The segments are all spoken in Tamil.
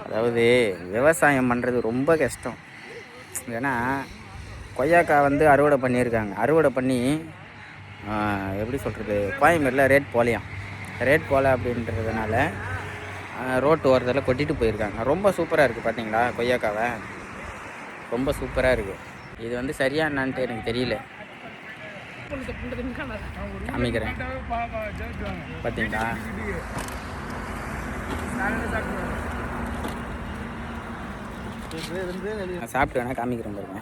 அதாவது விவசாயம் பண்ணுறது ரொம்ப கஷ்டம். ஏன்னா கொய்யாக்காய் வந்து அறுவடை பண்ணியிருக்காங்க. அறுவடை பண்ணி எப்படி சொல்கிறது, கோயம்பேட்டில் ரேட் போகல அப்படின்றதுனால ரோட்டு ஓரத்தில் கொட்டிட்டு போயிருக்காங்க. ரொம்ப சூப்பராக இருக்குது பார்த்தீங்களா கொய்யாக்காவை, ரொம்ப சூப்பராக இருக்குது. இது வந்து சரியா என்னான்ட்டு எனக்கு தெரியல. காமிக்கிறேன் பார்த்தீங்களா. சாப்பிட்டு வேணா காமிக்கிறேன் பாருங்க.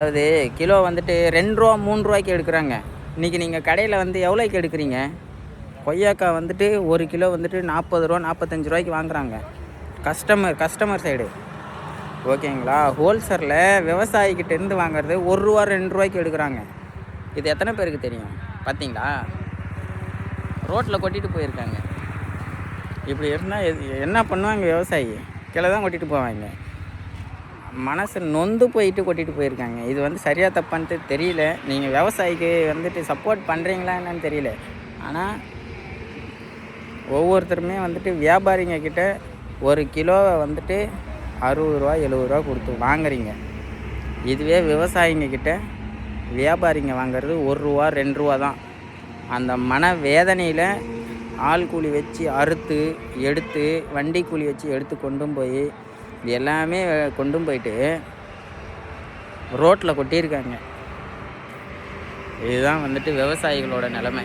அதாவது கிலோ வந்துட்டு 2 ரூபா 3 ரூபாய்க்கு எடுக்கிறாங்க. இன்றைக்கி நீங்கள் கடையில் வந்து எவ்வளோக்கு எடுக்கிறீங்க? கொய்யாக்காய் வந்துட்டு 1 கிலோ வந்துட்டு 40 ரூபா 45 ரூபாய்க்கு வாங்குகிறாங்க கஸ்டமர் சைடு. ஓகேங்களா. ஹோல்சேலில் விவசாயிக்கிட்டேருந்து வாங்குறது 1 ரூபா 2 ரூபாய்க்கு எடுக்கிறாங்க. இது எத்தனை பேருக்கு தெரியும்? பார்த்தீங்களா, ரோட்டில் கொட்டிட்டு போயிருக்காங்க. இப்படி இருந்தால் என்ன பண்ணுவாங்க? விவசாயி கீழே தான் கொட்டிட்டு போவாங்க. மனசு நொந்து போயிட்டு கொட்டிட்டு போயிருக்காங்க. இது வந்து சரியாக தப்பான்ட்டு தெரியல. நீங்கள் விவசாயிக்கு வந்துட்டு சப்போர்ட் பண்ணுறீங்களா என்னன்னு தெரியல. ஆனால் ஒவ்வொருத்தருமே வந்துட்டு வியாபாரிங்க கிட்ட 1 கிலோவை வந்துட்டு 60 ரூபா 70 ரூபா கொடுத்து வாங்குறீங்க. இதுவே விவசாயிங்க கிட்ட வியாபாரிங்க வாங்குறது 1 ரூபா 2 ரூபா தான். அந்த மன வேதனையில் ஆள் கூலி வச்சு அறுத்து எடுத்து வண்டி கூலி வச்சு எடுத்து கொண்டும் போய் இது எல்லாமே கொண்டும் போயிட்டு ரோட்டில் கொட்டியிருக்காங்க. இதுதான் வந்துட்டு விவசாயிகளோட நிலைமை.